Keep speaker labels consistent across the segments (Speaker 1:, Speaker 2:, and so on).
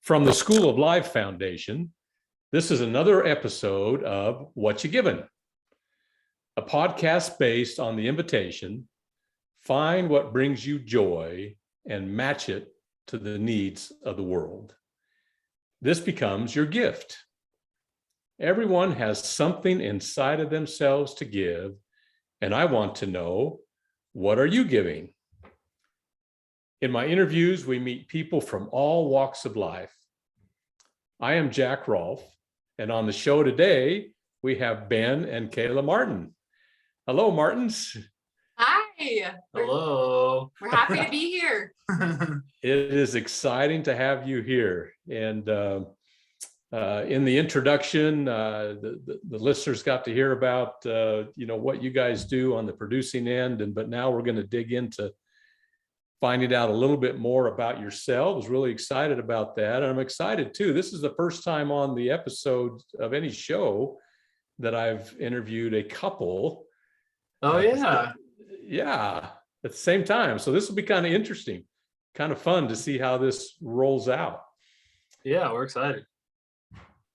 Speaker 1: From the School of Life Foundation, this is another episode of Whatcha Givin, a podcast based on the invitation, find what brings you joy and match it to the needs of the world. This becomes your gift. Everyone has something inside of themselves to give, and I want to know, what are you giving? In my interviews, we meet people from all walks of life. I am Jack Rolfe, and on the show today, we have Ben and Kayla Martin. Hello, Martins.
Speaker 2: Hi.
Speaker 3: Hello.
Speaker 2: We're happy to be here.
Speaker 1: It is exciting to have you here. And in the introduction, the listeners got to hear about what you guys do on the producing end, but now we're going to dig into finding out a little bit more about yourselves. Really excited about that. And I'm excited too. This is the first time on the episode of any show that I've interviewed a couple.
Speaker 3: Oh, yeah.
Speaker 1: Yeah, at the same time. So this will be kind of interesting, kind of fun to see how this rolls out.
Speaker 3: Yeah, we're excited.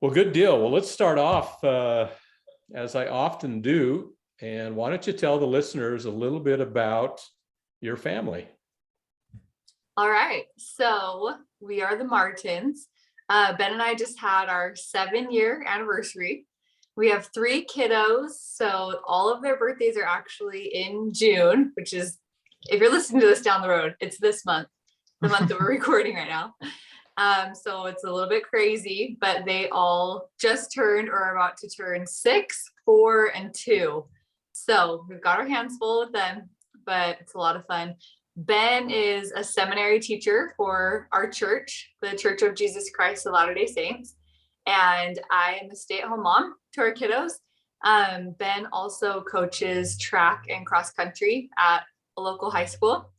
Speaker 1: Well, good deal. Well, let's start off as I often do. And why don't you tell the listeners a little bit about your family?
Speaker 2: All right. So we are the Martins. Ben and I just had our 7-year anniversary. We have 3 kiddos. So all of their birthdays are actually in June, which is, if you're listening to this down the road, it's this month, the month that we're recording right now. So it's a little bit crazy, but they all just turned or are about to turn 6, 4, and 2. So we've got our hands full with them, but it's a lot of fun. Ben is a seminary teacher for our church, the Church of Jesus Christ of Latter-day Saints. And I am a stay-at-home mom to our kiddos. Ben also coaches track and cross country at a local high school.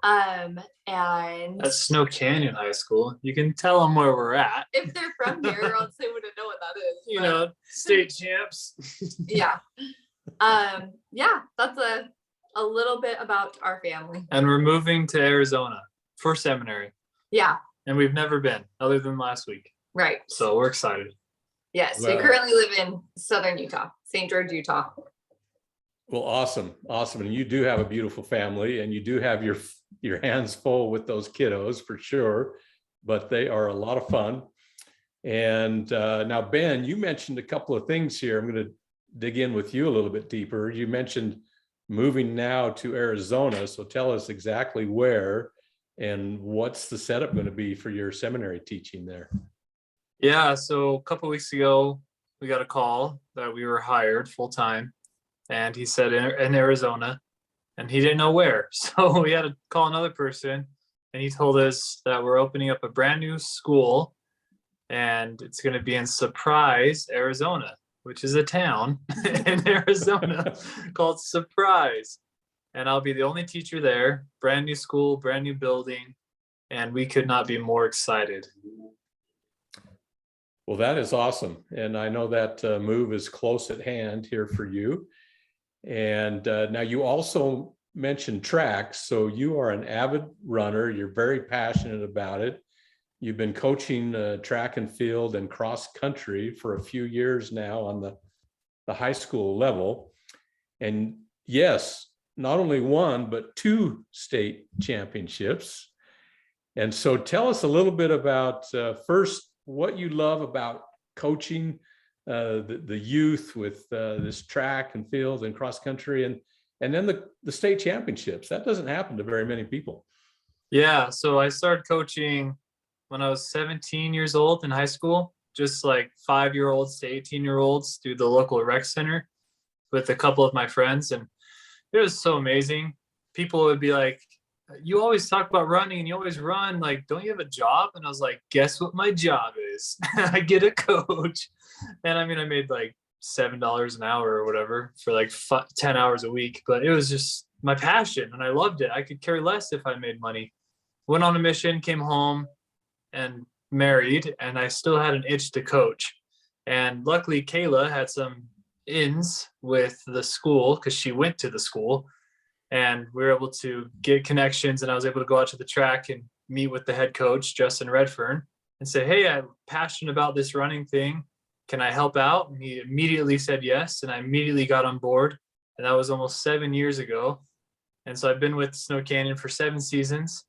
Speaker 2: And
Speaker 3: That's Snow Canyon High School. You can tell them where we're at.
Speaker 2: If they're from here, or else they wouldn't know what that is.
Speaker 3: You know, state champs.
Speaker 2: Yeah. Yeah, that's a little bit about our family.
Speaker 3: And we're moving to Arizona for seminary.
Speaker 2: Yeah.
Speaker 3: And we've never been, other than last week.
Speaker 2: Right.
Speaker 3: So we're excited.
Speaker 2: Yes,
Speaker 1: Well,
Speaker 2: we currently live in southern Utah, St. George, Utah.
Speaker 1: Well, awesome. And you do have a beautiful family, and you do have your hands full with those kiddos for sure, but they are a lot of fun. And now, Ben, you mentioned a couple of things here. I'm going to dig in with you a little bit deeper. You mentioned moving now to Arizona. So tell us exactly where and what's the setup going to be for your seminary teaching there?
Speaker 3: Yeah, so a couple of weeks ago, we got a call that we were hired full-time. And he said in Arizona, and he didn't know where. So we had to call another person, and he told us that we're opening up a brand new school, and it's going to be in Surprise, Arizona, which is a town in Arizona called Surprise. And I'll be the only teacher there, brand new school, brand new building, and we could not be more excited.
Speaker 1: Well, that is awesome. And I know that move is close at hand here for you. And now you also mentioned track. So you are an avid runner. You're very passionate about it. You've been coaching track and field and cross country for a few years now on the high school level. And yes, not only 1, but 2 state championships. And so tell us a little bit about first, what you love about coaching the youth with this track and field and cross country, and then the state championships. That doesn't happen to very many people.
Speaker 3: Yeah, so I started coaching when I was 17 years old in high school, just like 5-year-olds to 18-year-olds through the local rec center with a couple of my friends. And it was so amazing. People would be like, you always talk about running and you always run. Like, don't you have a job? And I was like, guess what my job is? I get a coach. And I mean, I made like $7 an hour or whatever for like 10 hours a week. But it was just my passion and I loved it. I could care less if I made money. Went on a mission, came home and married, and I still had an itch to coach. And luckily, Kayla had some ins with the school because she went to the school, and we were able to get connections, and I was able to go out to the track and meet with the head coach, Justin Redfern, and say, hey, I'm passionate about this running thing. Can I help out? And he immediately said yes. And I immediately got on board. And that was almost 7 years ago. And so I've been with Snow Canyon for 7 seasons.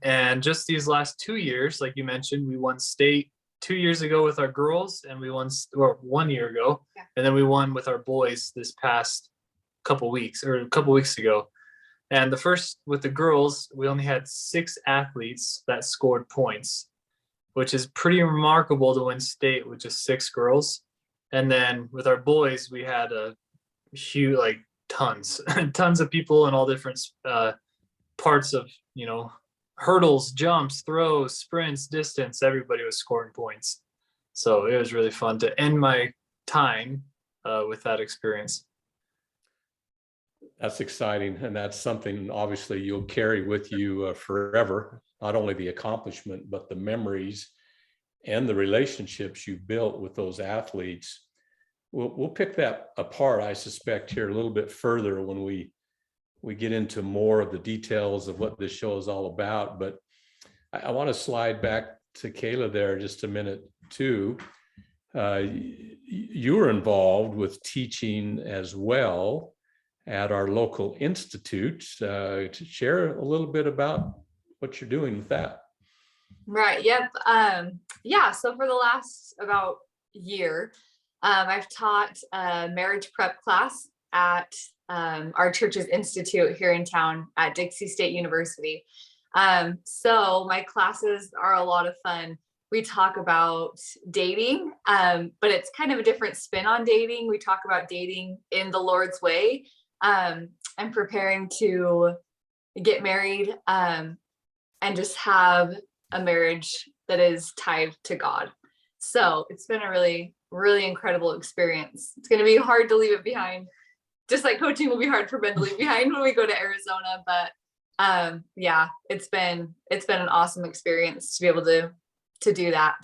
Speaker 3: And just these last 2 years, like you mentioned, we won state 2 years ago with our girls, and we won, or 1 year ago.
Speaker 2: Yeah.
Speaker 3: And then we won with our boys this past couple weeks ago. And the first with the girls, we only had 6 athletes that scored points, which is pretty remarkable to win state with just 6 girls. And then with our boys, we had a huge, like tons of people in all different parts of, hurdles, jumps, throws, sprints, distance. Everybody was scoring points. So it was really fun to end my time with that experience.
Speaker 1: That's exciting. And that's something obviously you'll carry with you forever, not only the accomplishment, but the memories and the relationships you built with those athletes. We'll pick that apart, I suspect, here a little bit further when we get into more of the details of what this show is all about. But I want to slide back to Kayla there just a minute too. You were involved with teaching as well at our local institute. To share a little bit about what you're doing with that.
Speaker 2: Right. Yep. Yeah. So for the last about year, I've taught a marriage prep class at our church's institute here in town at Dixie State University. So my classes are a lot of fun. We talk about dating, but it's kind of a different spin on dating. We talk about dating in the Lord's way, and preparing to get married, and just have a marriage that is tied to God. So it's been a really, really incredible experience. It's going to be hard to leave it behind. Just like coaching will be hard for Ben to leave behind when we go to Arizona. But yeah, it's been an awesome experience to be able to do that.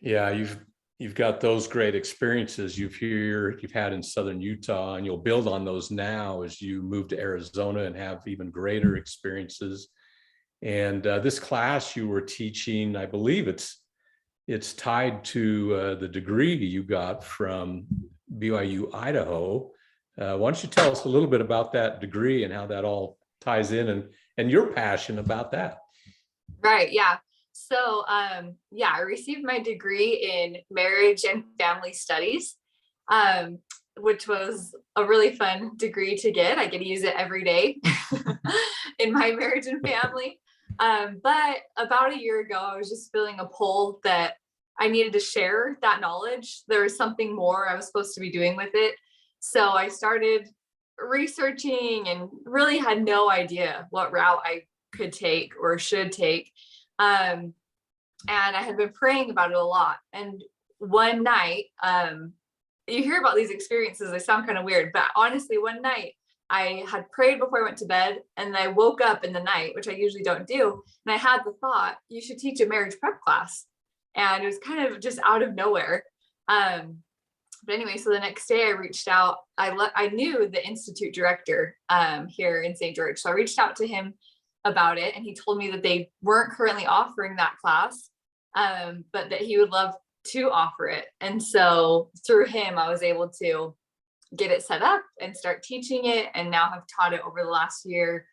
Speaker 1: Yeah, you've got those great experiences you've had in Southern Utah, and you'll build on those now as you move to Arizona and have even greater experiences. And this class you were teaching, I believe it's tied to the degree you got from BYU, Idaho. Why don't you tell us a little bit about that degree and how that all ties in, and your passion about that?
Speaker 2: Right. Yeah. So, yeah, I received my degree in marriage and family studies, which was a really fun degree to get. I get to use it every day in my marriage and family. But about a year ago, I was just feeling a pull that I needed to share that knowledge. There was something more I was supposed to be doing with it. So I started researching and really had no idea what route I could take or should take. And I had been praying about it a lot. And one night, you hear about these experiences, they sound kind of weird, but honestly, one night I had prayed before I went to bed, and I woke up in the night, which I usually don't do. And I had the thought, you should teach a marriage prep class. And it was kind of just out of nowhere. But anyway, so the next day I reached out. I knew the institute director here in St. George. So I reached out to him about it, and he told me that they weren't currently offering that class, but that he would love to offer it. And so through him, I was able to get it set up and start teaching it, and now have taught it over the last year.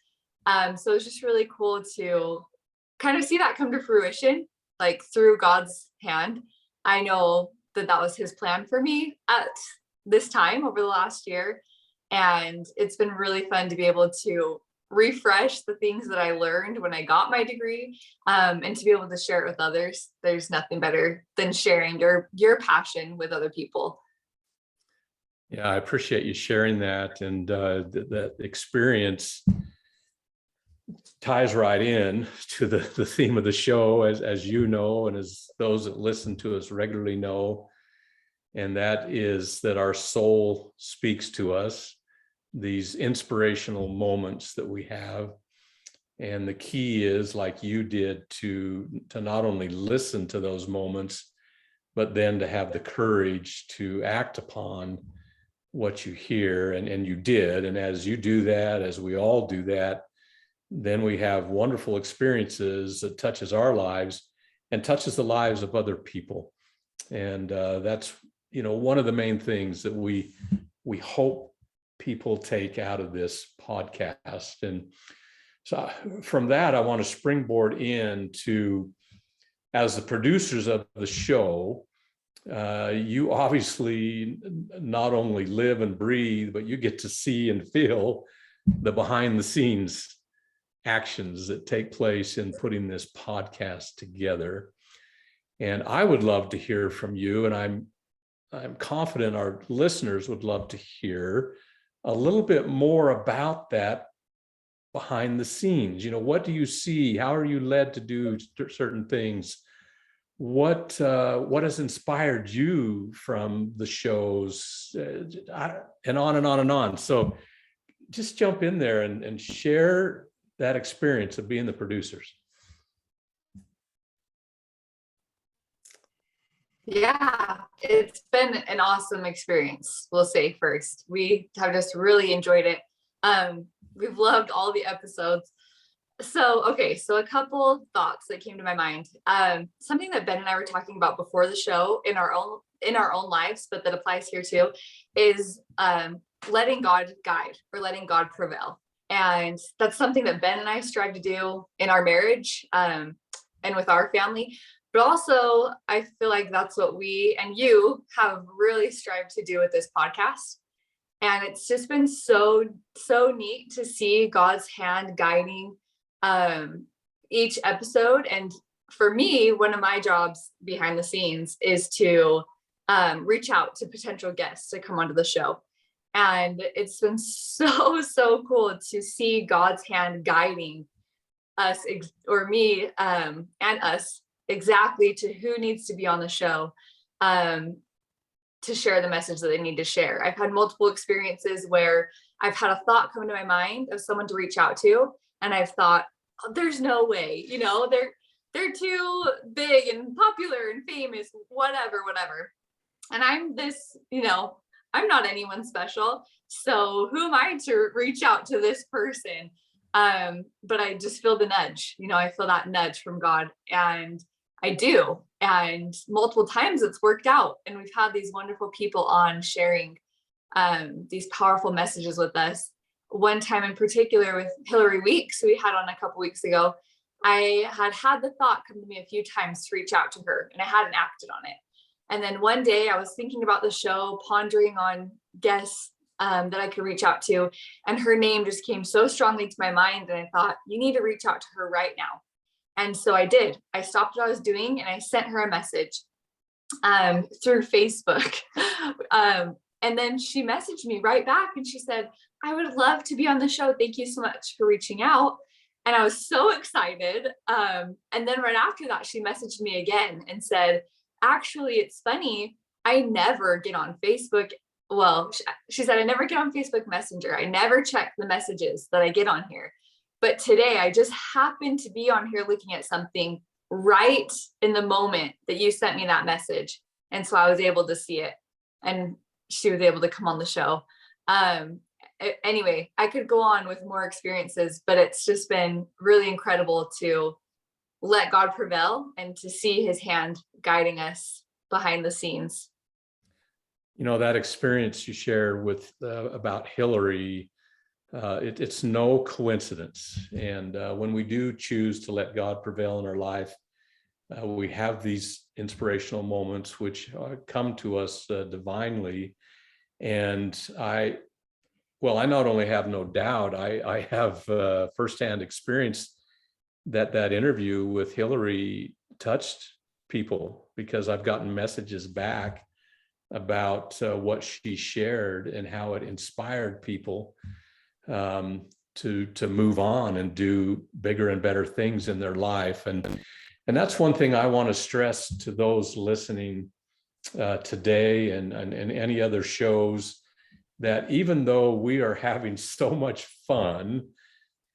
Speaker 2: So it's just really cool to kind of see that come to fruition, like through God's hand. I know that was his plan for me at this time over the last year. And it's been really fun to be able to refresh the things that I learned when I got my degree, and to be able to share it with others. There's nothing better than sharing your passion with other people.
Speaker 1: Yeah, I appreciate you sharing that. And that experience ties right in to the theme of the show, as you know, and as those that listen to us regularly know. And that is that our soul speaks to us, these inspirational moments that we have. And the key is, like you did, to not only listen to those moments, but then to have the courage to act upon what you hear. And you did. And as you do that, as we all do that, then we have wonderful experiences that touches our lives and touches the lives of other people. And that's, one of the main things that we hope people take out of this podcast. And so from that, I want to springboard into, as the producers of the show, you obviously not only live and breathe, but you get to see and feel the behind the scenes actions that take place in putting this podcast together. And I would love to hear from you, and I'm confident our listeners would love to hear a little bit more about that behind the scenes. What do you see? How are you led to do certain things? What has inspired you from the shows, and on and on and on. So just jump in there and share that experience of being the producers.
Speaker 2: Yeah, it's been an awesome experience. We'll say first, we have just really enjoyed it. We've loved all the episodes. So a couple thoughts that came to my mind. Something that Ben and I were talking about before the show in our own lives, but that applies here too, is letting God guide or letting God prevail. And that's something that Ben and I strive to do in our marriage and with our family. But also, I feel like that's what we and you have really strived to do with this podcast. And it's just been so neat to see God's hand guiding each episode. And for me, one of my jobs behind the scenes is to reach out to potential guests to come onto the show. And it's been so cool to see God's hand guiding us or me and us exactly to who needs to be on the show to share the message that they need to share. I've had multiple experiences where I've had a thought come into my mind of someone to reach out to, and I've thought, oh, there's no way, they're too big and popular and famous, whatever. And I'm this, I'm not anyone special. So who am I to reach out to this person? But I just feel the nudge, I feel that nudge from God, and I do. And multiple times it's worked out. And we've had these wonderful people on sharing these powerful messages with us. One time in particular with Hillary Weeks, who we had on a couple weeks ago, I had the thought come to me a few times to reach out to her, and I hadn't acted on it. And then one day I was thinking about the show, pondering on guests that I could reach out to, and her name just came so strongly to my mind, and I thought, you need to reach out to her right now. And so I did. I stopped what I was doing and I sent her a message through Facebook. And then she messaged me right back and she said, I would love to be on the show. Thank you so much for reaching out. And I was so excited. And then right after that, she messaged me again and said, actually, it's funny. I never get on Facebook. Well, she said, I never get on Facebook Messenger. I never check the messages that I get on here. But today I just happened to be on here looking at something right in the moment that you sent me that message. And so I was able to see it, and she was able to come on the show. Anyway, I could go on with more experiences, but it's just been really incredible to let God prevail and to see his hand guiding us behind the scenes.
Speaker 1: That experience you shared with about Hillary, it's no coincidence. And when we do choose to let God prevail in our life, we have these inspirational moments which come to us divinely. And I not only have no doubt, I have firsthand experience that interview with Hillary touched people, because I've gotten messages back about what she shared and how it inspired people to move on and do bigger and better things in their life. And that's one thing I want to stress to those listening today and any other shows, that even though we are having so much fun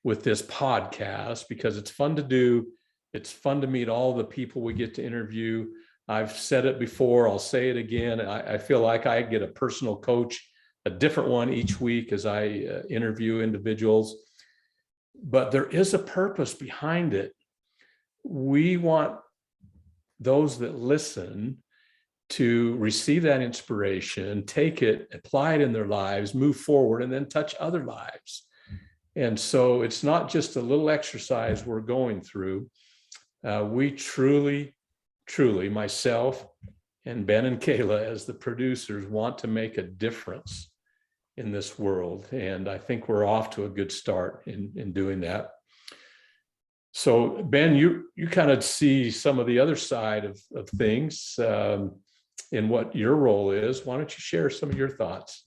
Speaker 1: with this podcast, because it's fun to do, it's fun to meet all the people we get to interview. I've said it before, I'll say it again. I feel like I get a personal coach, a different one each week as I interview individuals. but there is a purpose behind it. We want those that listen to receive that inspiration, take it, apply it in their lives, move forward, and then touch other lives. And so it's not just a little exercise we're going through. We truly, myself and Ben and Kayla as the producers, want to make a difference in this world. And I think we're off to a good start in doing that. So Ben, you kind of see some of the other side of things in what your role is. Why don't you share some of your thoughts?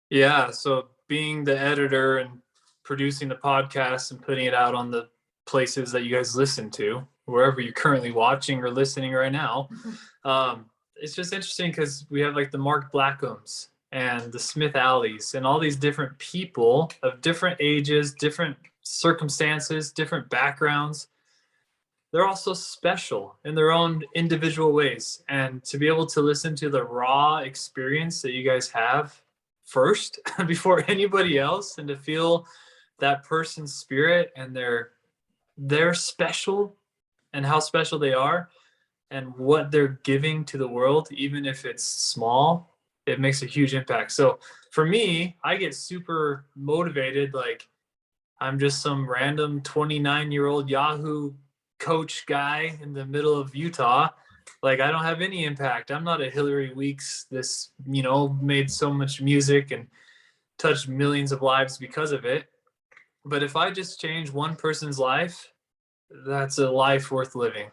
Speaker 3: Yeah, so being the editor and producing the podcast and putting it out on the places that you guys listen to, wherever you're currently watching or listening right now, it's just interesting because we have like the Mark Blackhams and the Smith Alleys and all these different people of different ages, different circumstances, different backgrounds. They're all so special in their own individual ways. And to be able to listen to the raw experience that you guys have first before anybody else, and to feel that person's spirit and their special and how special they are and what they're giving to the world, even if it's small, it makes a huge impact. So for me, I get super motivated. Like, I'm just some random 29-year-old Yahoo coach guy in the middle of Utah. Like, I don't have any impact. I'm not a Hillary Weeks, this, made so much music and touched millions of lives because of it. But if I just change one person's life, that's a life worth living.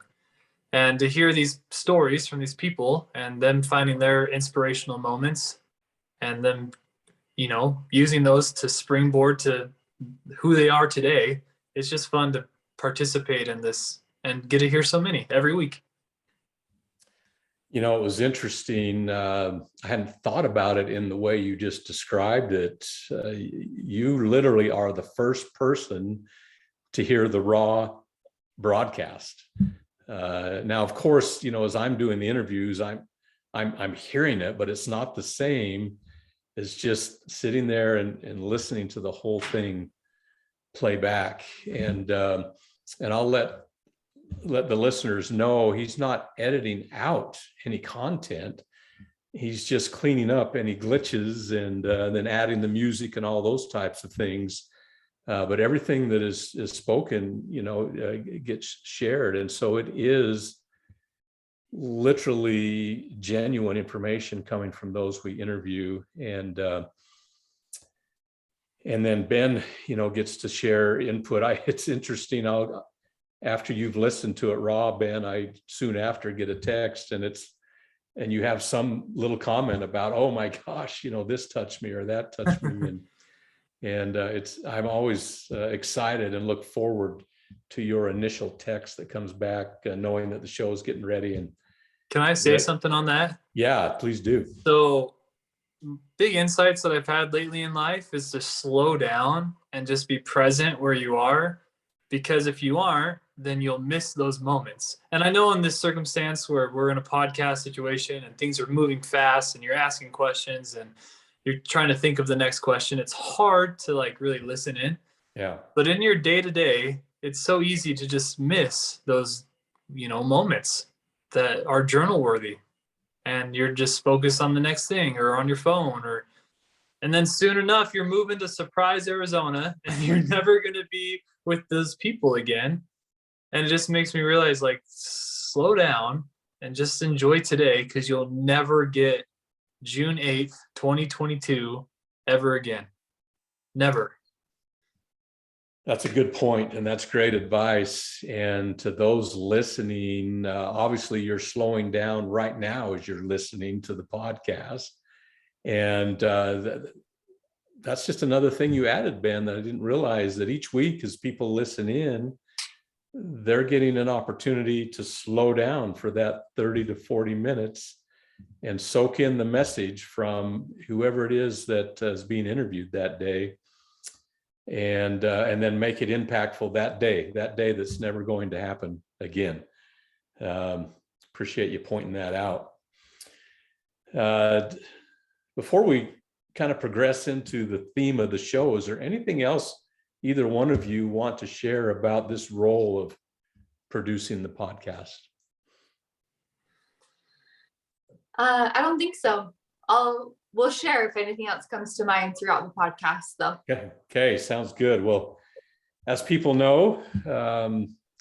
Speaker 3: And to hear these stories from these people and them finding their inspirational moments and them, using those to springboard to who they are today, it's just fun to participate in this and get to hear so many every week.
Speaker 1: It was interesting. I hadn't thought about it in the way you just described it. You literally are the first person to hear the raw broadcast. Now, of course, as I'm doing the interviews, I'm hearing it, but it's not the same as just sitting there and listening to the whole thing play back. And I'll let the listeners know he's not editing out any content. He's just cleaning up any glitches and then adding the music and all those types of things. But everything that is spoken, gets shared. And so it is literally genuine information coming from those we interview. And then Ben, gets to share input. It's interesting. After you've listened to it raw, Ben, I soon after get a text and you have some little comment about, oh my gosh, this touched me or that touched me. And I'm always excited and look forward to your initial text that comes back, knowing that the show is getting ready. And
Speaker 3: can I say something on that?
Speaker 1: Yeah, please do.
Speaker 3: So big insights that I've had lately in life is to slow down and just be present where you are, because if you aren't, then you'll miss those moments. And I know in this circumstance where we're in a podcast situation and things are moving fast and you're asking questions and you're trying to think of the next question, it's hard to really listen in.
Speaker 1: Yeah.
Speaker 3: But in your day-to-day, it's so easy to just miss those, moments that are journal worthy. And you're just focused on the next thing or on your phone, and then soon enough, you're moving to Surprise, Arizona, and you're never going to be with those people again. And it just makes me realize, slow down and just enjoy today, because you'll never get June 8th, 2022 ever again. Never.
Speaker 1: That's a good point, and that's great advice. And to those listening, obviously you're slowing down right now as you're listening to the podcast. And that's just another thing you added, Ben, that I didn't realize, that each week as people listen in, they're getting an opportunity to slow down for that 30 to 40 minutes and soak in the message from whoever it is that is being interviewed that day, and then make it impactful that day that's never going to happen again. Appreciate you pointing that out. Before we kind of progress into the theme of the show, is there anything else either one of you want to share about this role of producing the podcast?
Speaker 2: I don't think so. We'll share if anything else comes to mind throughout the podcast, though.
Speaker 1: Okay, sounds good. Well, as people know,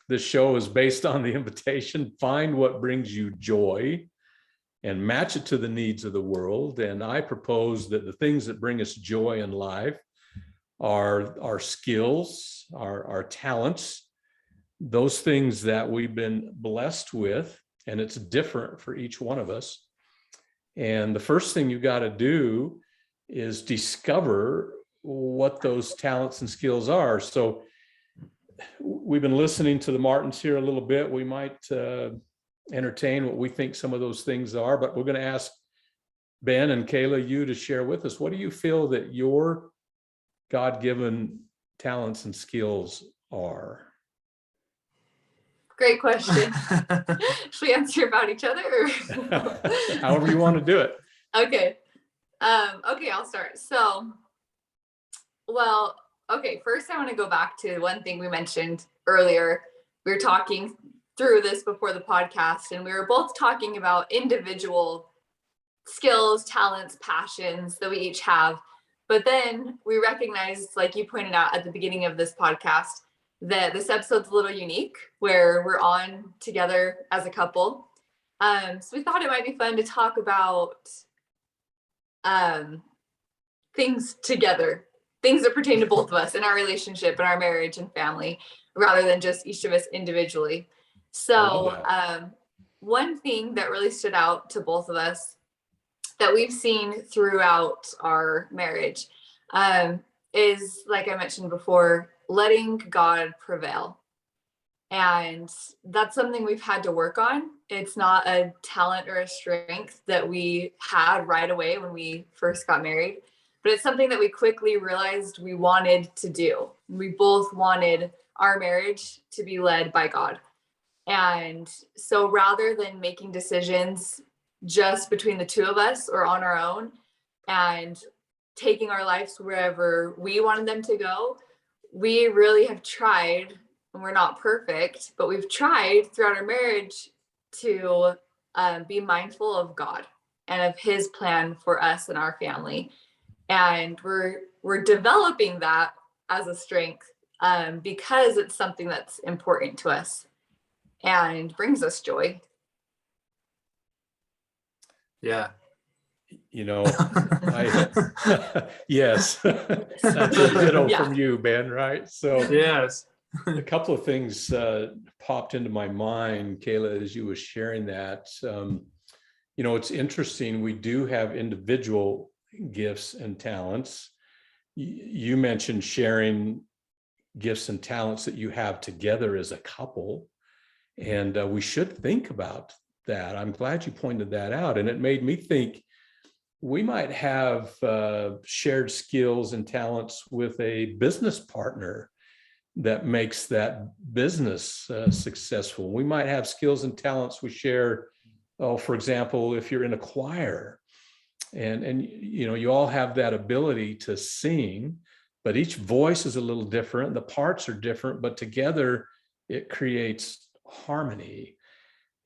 Speaker 1: this show is based on the invitation, find what brings you joy and match it to the needs of the world. And I propose that the things that bring us joy in life are our skills, our talents, those things that we've been blessed with, and it's different for each one of us. And the first thing you got to do is discover what those talents and skills are. So we've been listening to the Martins here a little bit. We might entertain what we think some of those things are, but we're going to ask Ben and Kayla, you to share with us. What do you feel that your God-given talents and skills are?
Speaker 2: Great question. Should we answer about each other? Or?
Speaker 1: However you want to do it.
Speaker 2: Okay. Okay, I'll start. So, well, okay, first I want to go back to one thing we mentioned earlier. We were talking through this before the podcast, and we were both talking about individual skills, talents, passions that we each have. But then we recognized, like you pointed out at the beginning of this podcast, that this episode's a little unique where we're on together as a couple. So we thought it might be fun to talk about things together, things that pertain to both of us in our relationship and our marriage and family, rather than just each of us individually. So one thing that really stood out to both of us that we've seen throughout our marriage is, like I mentioned before, letting God prevail. And that's something we've had to work on. It's not a talent or a strength that we had right away when we first got married, but it's something that we quickly realized we wanted to do. We both wanted our marriage to be led by God. And so rather than making decisions just between the two of us or on our own and taking our lives wherever we wanted them to go, we really have tried, and we're not perfect, but we've tried throughout our marriage to be mindful of God and of his plan for us and our family. And we're developing that as a strength because it's something that's important to us and brings us joy.
Speaker 3: Yeah.
Speaker 1: You know, yes, that's a ditto from you, Ben, right? So
Speaker 3: yes,
Speaker 1: a couple of things popped into my mind, Kayla, as you were sharing that. You know, it's interesting. We do have individual gifts and talents. You mentioned sharing gifts and talents that you have together as a couple, and we should think about that. I'm glad you pointed that out, and it made me think we might have shared skills and talents with a business partner that makes that business successful. We might have skills and talents we share. Oh, for example, if you're in a choir and you know, you all have that ability to sing, but each voice is a little different. The parts are different, but together it creates harmony.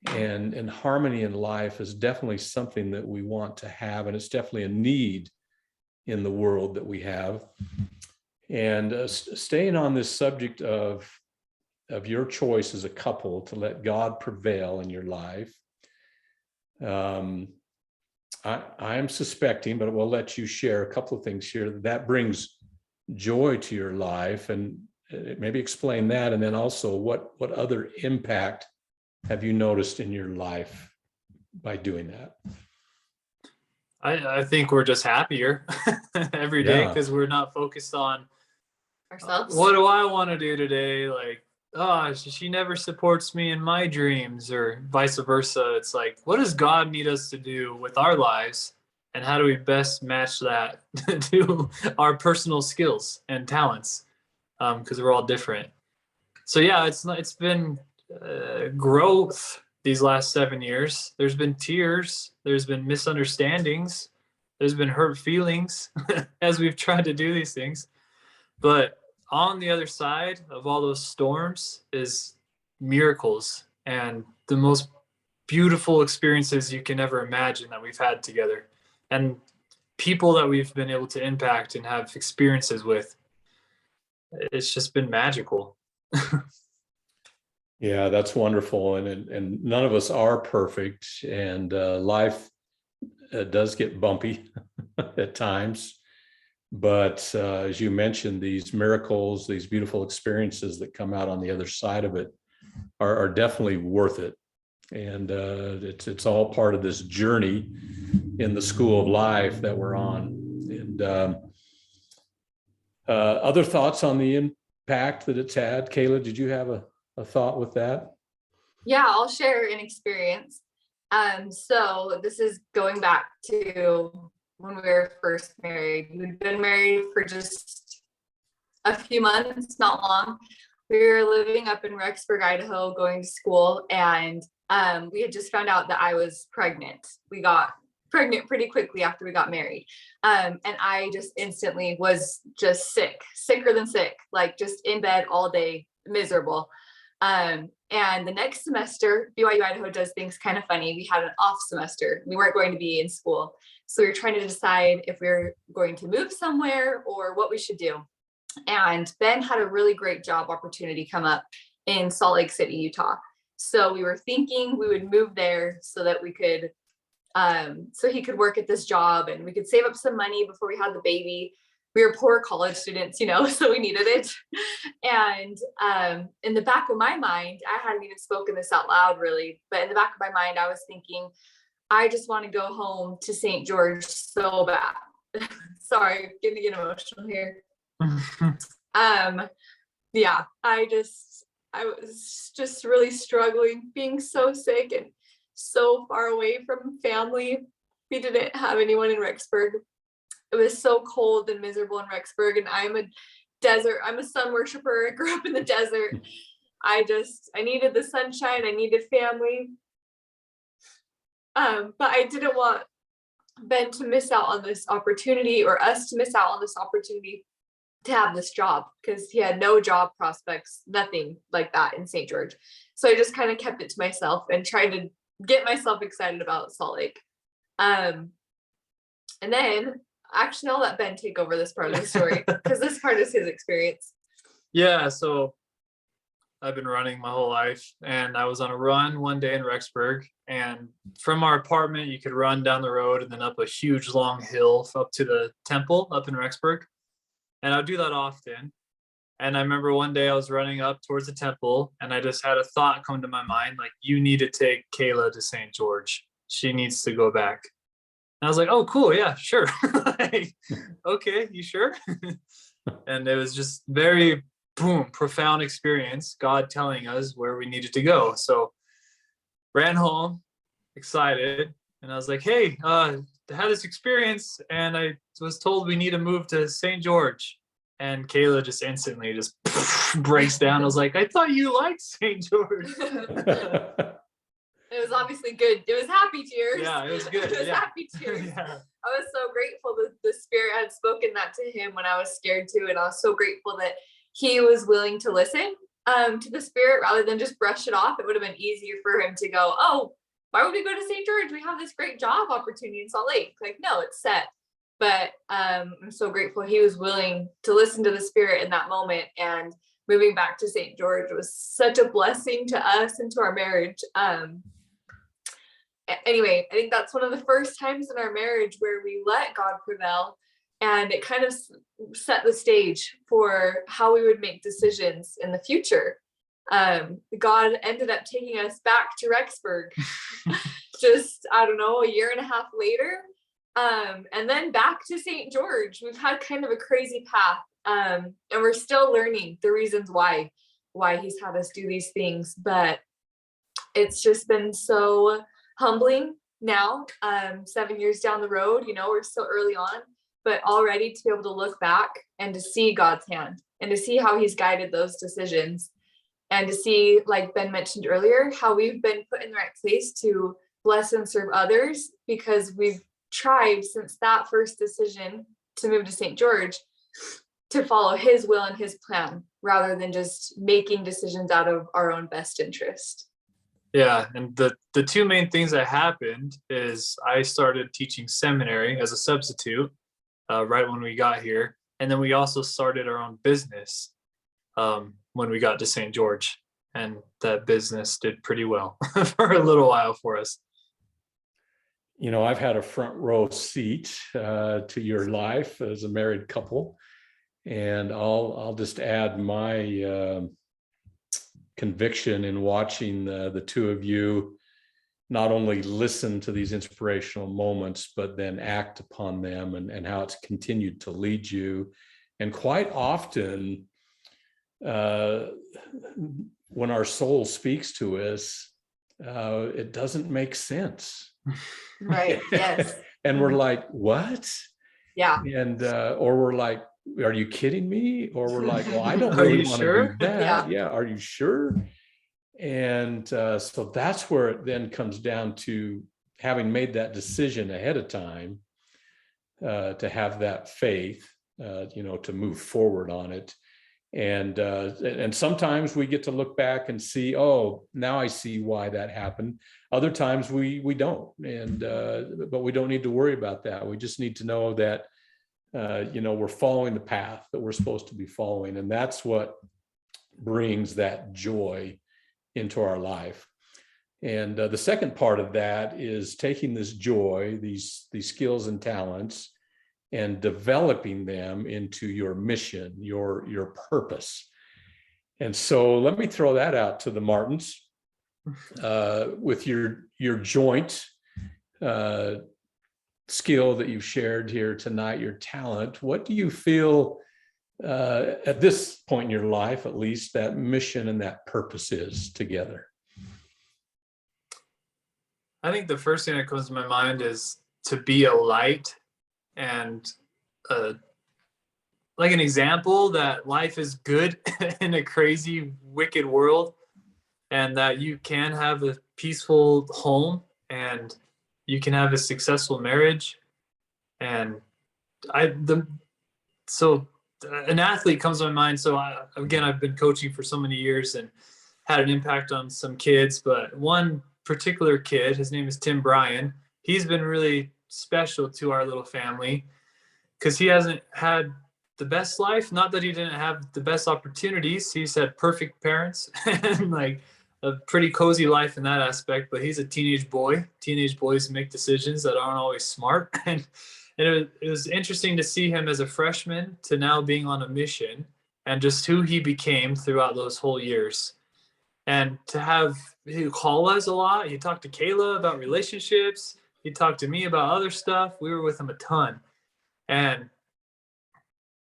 Speaker 1: And harmony in life is definitely something that we want to have, and it's definitely a need in the world that we have. And staying on this subject of your choice as a couple to let God prevail in your life, I am suspecting, but we'll let you share a couple of things here that brings joy to your life, and maybe explain that, and then also what other impact have you noticed in your life by doing that?
Speaker 3: I think we're just happier every day because we're not focused on
Speaker 2: Ourselves.
Speaker 3: What do I want to do today? Like, oh, she never supports me in my dreams, or vice versa. It's like, what does God need us to do with our lives? And how do we best match that to our personal skills and talents? Because we're all different. So yeah, it's been growth these last 7 years. There's been tears. There's been misunderstandings. There's been hurt feelings as we've tried to do these things. But on the other side of all those storms is miracles and the most beautiful experiences you can ever imagine that we've had together, and people that we've been able to impact and have experiences with. It's just been magical.
Speaker 1: Yeah, that's wonderful. And none of us are perfect, and life does get bumpy at times. But as you mentioned, these miracles, these beautiful experiences that come out on the other side of it are definitely worth it. And it's all part of this journey in the school of life that we're on. And other thoughts on the impact that it's had? Kayla, did you have a thought with that?
Speaker 2: Yeah, I'll share an experience. So this is going back to when we were first married. We'd been married for just a few months, not long. We were living up in Rexburg, Idaho, going to school, and we had just found out that I was pregnant. We got pregnant pretty quickly after we got married. And I just instantly was just sicker than sick, like just in bed all day, miserable. And the next semester, BYU Idaho does things kind of funny. We had an off semester. We weren't going to be in school. So we were trying to decide if we were going to move somewhere or what we should do. And Ben had a really great job opportunity come up in Salt Lake City, Utah. So we were thinking we would move there so that we could, so he could work at this job and we could save up some money before we had the baby. We were poor college students, you know, so we needed it. And in the back of my mind, I hadn't even spoken this out loud really, but in the back of my mind, I was thinking, I just want to go home to St. George so bad. Sorry, getting to get emotional here. Yeah, I was just really struggling, being so sick and so far away from family. We didn't have anyone in Rexburg. It was so cold and miserable in Rexburg, and I'm a sun worshiper. I grew up in the desert. I needed the sunshine. I needed family. But I didn't want Ben to miss out on this opportunity, or us to miss out on this opportunity to have this job, because he had no job prospects, nothing like that in St. George. So I just kind of kept it to myself and tried to get myself excited about Salt Lake. And then actually I'll let Ben take over this part of the story because this part is his experience.
Speaker 3: Yeah, so I've been running my whole life, and I was on a run one day in Rexburg, and from our apartment you could run down the road and then up a huge long hill up to the temple up in Rexburg. And I would do that often. And I remember one day I was running up towards the temple, and I just had a thought come to my mind, like, you need to take Kayla to St. George. She needs to go back. And I was like, oh, cool. Yeah, sure. Like, okay, you sure? And it was just very profound experience, God telling us where we needed to go. So ran home excited, and I was like, hey, I had this experience and I was told we need to move to St. George. And Kayla just instantly just breaks down. I was like, I thought you liked St. George.
Speaker 2: It was obviously good. It was happy tears.
Speaker 3: Yeah, it was good.
Speaker 2: It was happy tears. Yeah. I was so grateful that the Spirit had spoken that to him when I was scared too. And I was so grateful that he was willing to listen to the Spirit rather than just brush it off. It would have been easier for him to go, oh, why would we go to St. George? We have this great job opportunity in Salt Lake. Like, no, it's set. But I'm so grateful he was willing to listen to the Spirit in that moment. And moving back to St. George was such a blessing to us and to our marriage. Anyway, I think that's one of the first times in our marriage where we let God prevail, and it kind of set the stage for how we would make decisions in the future. God ended up taking us back to Rexburg just, I don't know, a year and a half later. And then back to St. George. We've had kind of a crazy path. And we're still learning the reasons why he's had us do these things. But it's just been so humbling now, 7 years down the road. You know, we're still early on, but already to be able to look back and to see God's hand and to see how he's guided those decisions, and to see, like Ben mentioned earlier, how we've been put in the right place to bless and serve others, because we've tried since that first decision to move to St. George to follow his will and his plan rather than just making decisions out of our own best interest.
Speaker 3: Yeah, and the two main things that happened is I started teaching seminary as a substitute right when we got here, and then we also started our own business when we got to St. George, and that business did pretty well for a little while for us.
Speaker 1: You know, I've had a front row seat to your life as a married couple, and I'll just add my conviction in watching the two of you not only listen to these inspirational moments, but then act upon them, and how it's continued to lead you. And quite often, when our soul speaks to us, it doesn't make sense.
Speaker 2: Right. Yes.
Speaker 1: And we're like, what?
Speaker 2: Yeah.
Speaker 1: And or we're like, are you kidding me? Or we're like, well, I don't
Speaker 3: Are
Speaker 1: really
Speaker 3: you
Speaker 1: want to
Speaker 3: sure?
Speaker 1: do that.
Speaker 2: Yeah.
Speaker 1: Yeah, are you sure? And so that's where it then comes down to having made that decision ahead of time, to have that faith, to move forward on it. And sometimes we get to look back and see, oh, now I see why that happened. Other times we don't, but we don't need to worry about that. We just need to know that we're following the path that we're supposed to be following, and that's what brings that joy into our life. And the second part of that is taking this joy, these skills and talents, and developing them into your mission, your purpose. And so let me throw that out to the Martins with your joint skill that you've shared here tonight, your talent. What do you feel at this point in your life, at least, that mission and that purpose is together?
Speaker 3: I think the first thing that comes to my mind is to be a light and like an example that life is good in a crazy, wicked world, and that you can have a peaceful home and you can have a successful marriage. And so an athlete comes to my mind. So again, I've been coaching for so many years and had an impact on some kids, but one particular kid, his name is Tim Bryan. He's been really special to our little family because he hasn't had the best life. Not that he didn't have the best opportunities. He's had perfect parents and like a pretty cozy life in that aspect, but he's a teenage boy. Teenage boys make decisions that aren't always smart. And it was interesting to see him as a freshman to now being on a mission and just who he became throughout those whole years. And to have, he call us a lot. He talked to Kayla about relationships. He talked to me about other stuff. We were with him a ton. And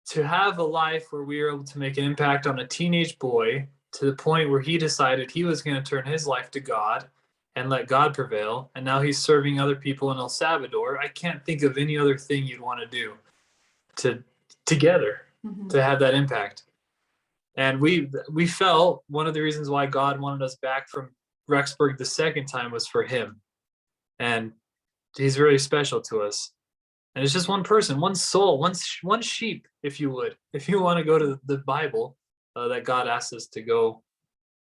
Speaker 3: to have a life where we were able to make an impact on a teenage boy to the point where he decided he was going to turn his life to God and let God prevail. And now he's serving other people in El Salvador. I can't think of any other thing you'd want to do together to have that impact. And we felt one of the reasons why God wanted us back from Rexburg the second time was for him. And he's really special to us. And it's just one person, one soul, one sheep, if you would, if you want to go to the Bible that God asks us to go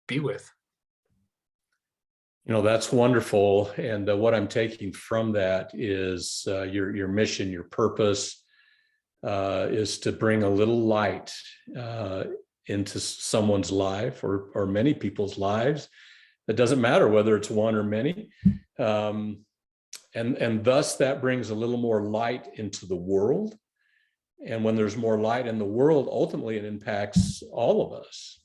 Speaker 3: be with.
Speaker 1: That's wonderful. And what I'm taking from that is your mission, your purpose is to bring a little light into someone's life or many people's lives. It doesn't matter whether it's one or many. And thus that brings a little more light into the world. And when there's more light in the world, ultimately it impacts all of us.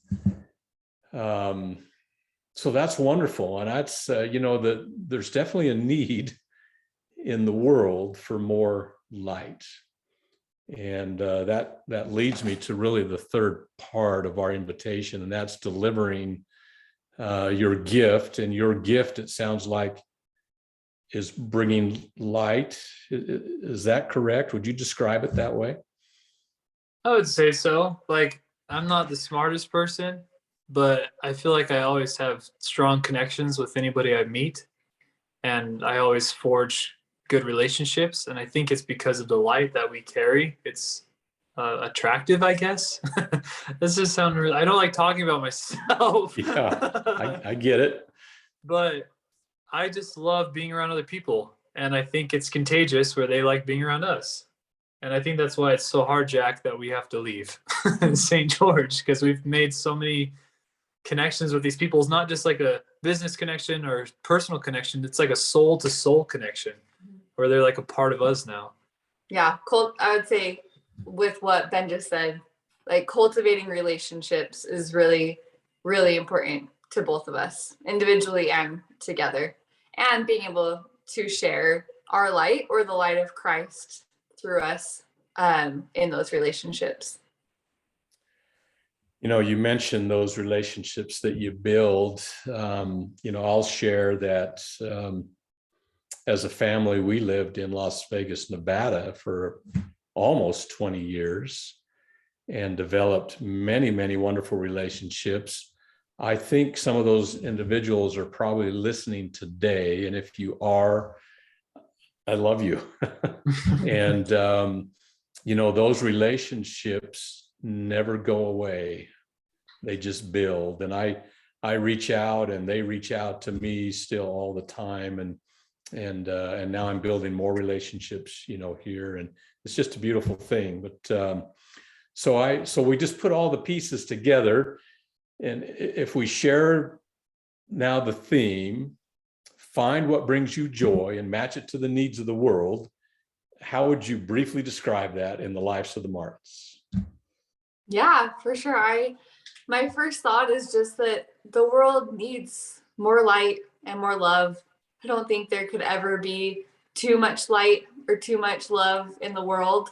Speaker 1: So that's wonderful. And that's, there's definitely a need in the world for more light. And that leads me to really the third part of our invitation, and that's delivering your gift. And your gift, it sounds like, is bringing light. Is that correct? Would you describe it that way?
Speaker 3: I would say so. Like, I'm not the smartest person, but I feel like I always have strong connections with anybody I meet, and I always forge good relationships. And I think it's because of the light that we carry. It's attractive, I guess. This just sounds really, I don't like talking about myself.
Speaker 1: Yeah, I get it.
Speaker 3: But I just love being around other people. And I think it's contagious where they like being around us. And I think that's why it's so hard, Jack, that we have to leave St. George, because we've made so many connections with these people. It's not just like a business connection or personal connection. It's like a soul to soul connection where they're like a part of us now.
Speaker 2: Yeah. I would say with what Ben just said, like cultivating relationships is really, really important to both of us individually and together, and being able to share our light or the light of Christ through us in those relationships.
Speaker 1: You mentioned those relationships that you build. I'll share that as a family, we lived in Las Vegas, Nevada for almost 20 years and developed many, many wonderful relationships. I think some of those individuals are probably listening today. And if you are, I love you. And, those relationships never go away. They just build. And I reach out and they reach out to me still all the time. And now I'm building more relationships, here, and it's just a beautiful thing. But so we just put all the pieces together. And if we share now the theme, find what brings you joy and match it to the needs of the world, how would you briefly describe that in the lives of the Martins?
Speaker 2: Yeah, for sure. My first thought is just that the world needs more light and more love. I don't think there could ever be too much light or too much love in the world.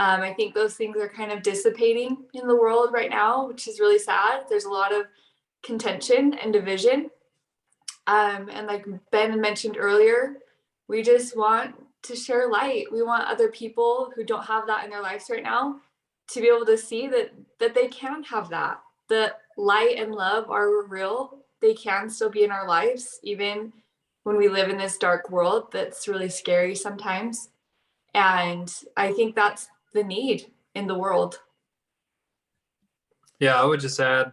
Speaker 2: I think those things are kind of dissipating in the world right now, which is really sad. There's a lot of contention and division. And like Ben mentioned earlier, we just want to share light. We want other people who don't have that in their lives right now to be able to see that they can have that. That light and love are real. They can still be in our lives, even when we live in this dark world that's really scary sometimes. And I think that's the need in the world.
Speaker 3: Yeah, I would just add,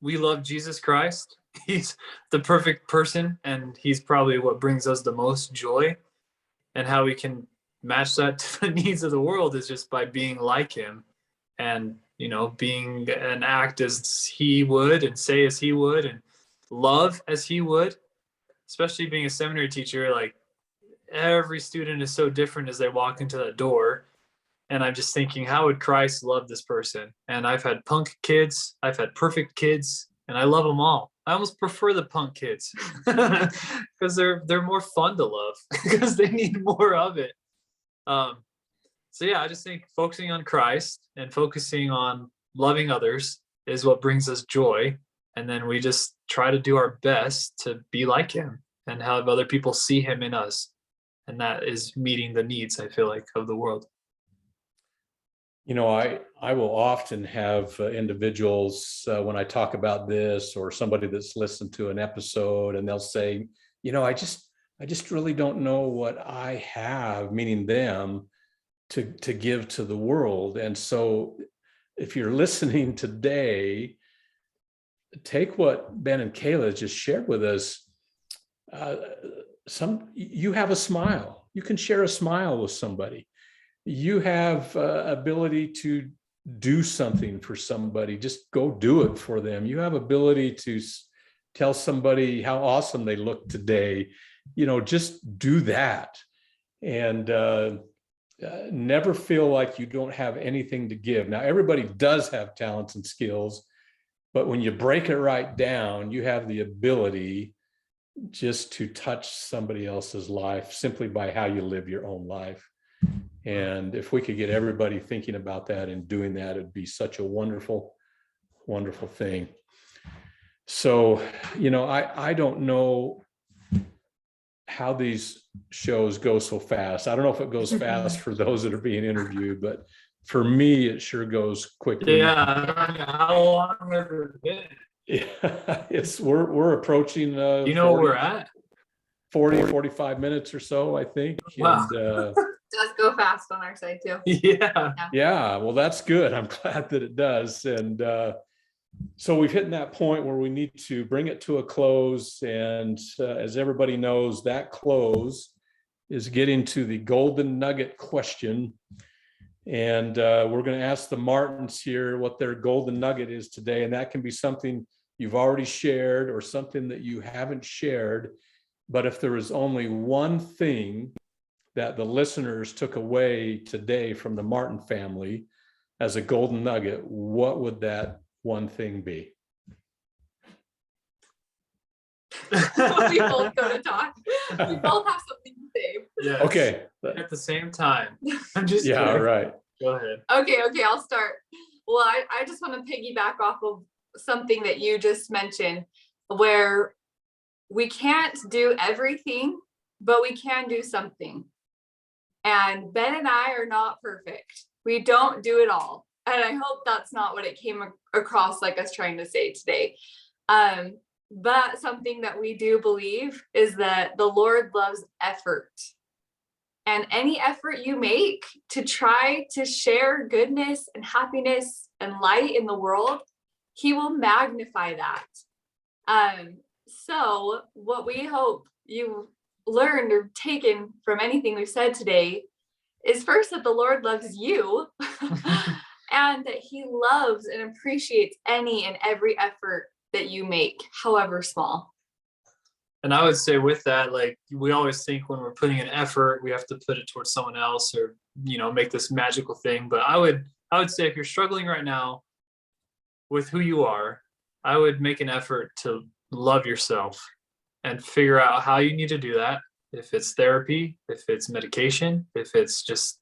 Speaker 3: we love Jesus Christ. He's the perfect person, and he's probably what brings us the most joy. And how we can match that to the needs of the world is just by being like him and, being and act as he would and say as he would and love as he would. Especially being a seminary teacher, like every student is so different as they walk into that door. And I'm just thinking, how would Christ love this person? And I've had punk kids, I've had perfect kids, and I love them all. I almost prefer the punk kids because they're more fun to love because they need more of it. So yeah, I just think focusing on Christ and focusing on loving others is what brings us joy. And then we just try to do our best to be like him and have other people see him in us. And that is meeting the needs, I feel like, of the world.
Speaker 1: I will often have individuals when I talk about this, or somebody that's listened to an episode, and they'll say, I just really don't know what I have, meaning them, to give to the world. And so if you're listening today, take what Ben and Kayla just shared with us. You have a smile. You can share a smile with somebody. You have ability to do something for somebody. Just go do it for them. You have ability to tell somebody how awesome they look today. Just do that. And never feel like you don't have anything to give. Now, everybody does have talents and skills, but when you break it right down, you have the ability just to touch somebody else's life simply by how you live your own life. And if we could get everybody thinking about that and doing that, it'd be such a wonderful, wonderful thing. So, I don't know how these shows go so fast. I don't know if it goes fast for those that are being interviewed, but for me, it sure goes quickly.
Speaker 3: Yeah. How long has it been?
Speaker 1: Yeah, we're approaching
Speaker 3: You know
Speaker 1: 40,
Speaker 3: where we're at?
Speaker 1: 45 minutes or so, I think.
Speaker 3: Wow.
Speaker 1: And
Speaker 2: does go fast on our side too.
Speaker 3: Yeah.
Speaker 1: Yeah, well, that's good. I'm glad that it does. And so we've hit that point where we need to bring it to a close. And as everybody knows, that close is getting to the golden nugget question. And we're going to ask the Martins here what their golden nugget is today. And that can be something you've already shared or something that you haven't shared. But if there was only one thing that the listeners took away today from the Martin family as a golden nugget, what would that one thing be?
Speaker 2: We both go to talk. We both have something to say.
Speaker 3: Yes.
Speaker 1: Okay.
Speaker 3: At the same time. I'm just
Speaker 1: Yeah,
Speaker 3: kidding.
Speaker 1: right.
Speaker 3: Go ahead.
Speaker 2: Okay, I'll start. Well, I just want to piggyback off of something that you just mentioned, where we can't do everything, but we can do something. And Ben and I are not perfect. We don't do it all. And I hope that's not what it came across like us trying to say today. But something that we do believe is that the Lord loves effort. And any effort you make to try to share goodness and happiness and light in the world, He will magnify that. So what we hope you learned or taken from anything we've said today is first that the Lord loves you and that He loves and appreciates any and every effort that you make, however small.
Speaker 3: And I would say with that, like we always think when we're putting an effort, we have to put it towards someone else or, make this magical thing. But I would say if you're struggling right now with who you are, I would make an effort to love yourself and figure out how you need to do that. If it's therapy, if it's medication, if it's just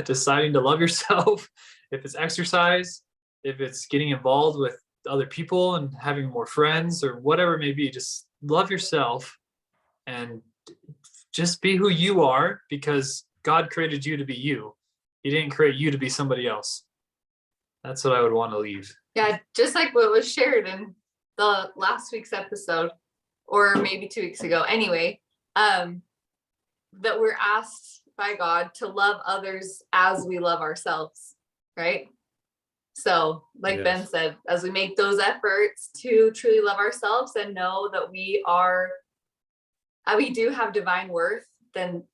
Speaker 3: deciding to love yourself, if it's exercise, if it's getting involved with other people and having more friends or whatever it may be, just love yourself and just be who you are because God created you to be you. He didn't create you to be somebody else. That's what I would want to leave.
Speaker 2: Yeah, just like what was shared in the last week's episode, or maybe 2 weeks ago. Anyway, that we're asked by God to love others as we love ourselves, right? So, like
Speaker 1: Yes.
Speaker 2: Ben said, as we make those efforts to truly love ourselves and know that we do have divine worth, then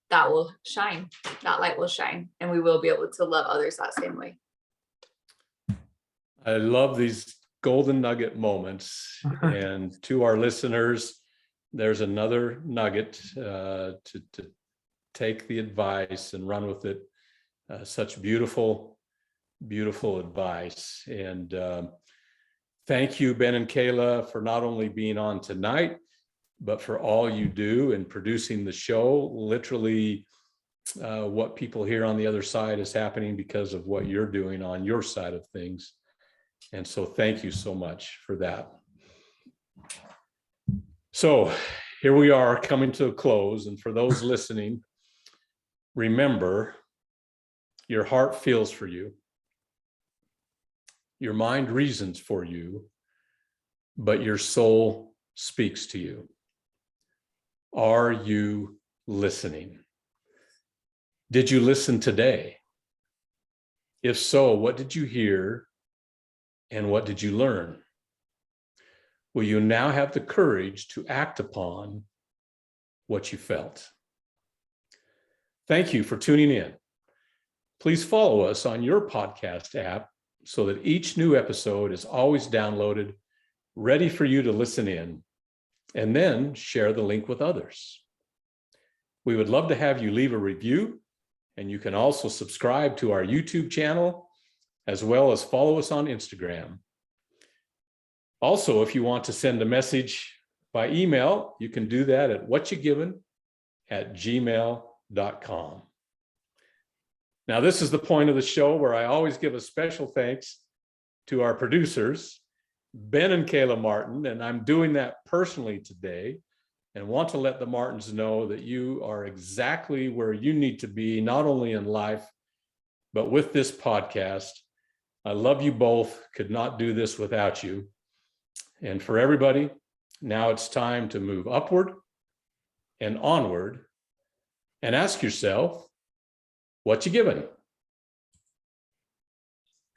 Speaker 2: that will shine. That light will shine, and we will be able to love others that same way.
Speaker 1: I love these golden nugget moments. And to our listeners, there's another nugget to take the advice and run with it. Such beautiful advice. And thank you, Ben and Kayla, for not only being on tonight, but for all you do in producing the show. Literally, what people hear on the other side is happening because of what you're doing on your side of things. And so thank you so much for that. So here we are coming to a close. And for those listening, remember, your heart feels for you. Your mind reasons for you, but your soul speaks to you. Are you listening? Did you listen today? If so, what did you hear and what did you learn? Will you now have the courage to act upon what you felt? Thank you for tuning in. Please follow us on your podcast app so that each new episode is always downloaded, ready for you to listen in, and then share the link with others. We would love to have you leave a review, and you can also subscribe to our YouTube channel, as well as follow us on Instagram. Also, if you want to send a message by email, you can do that at whatchagivin@gmail.com. Now, this is the point of the show where I always give a special thanks to our producers, Ben and Kayla Martin, and I'm doing that personally today and want to let the Martins know that you are exactly where you need to be, not only in life, but with this podcast. I love you both, could not do this without you. And for everybody, now it's time to move upward and onward and ask yourself, Whatcha Givin?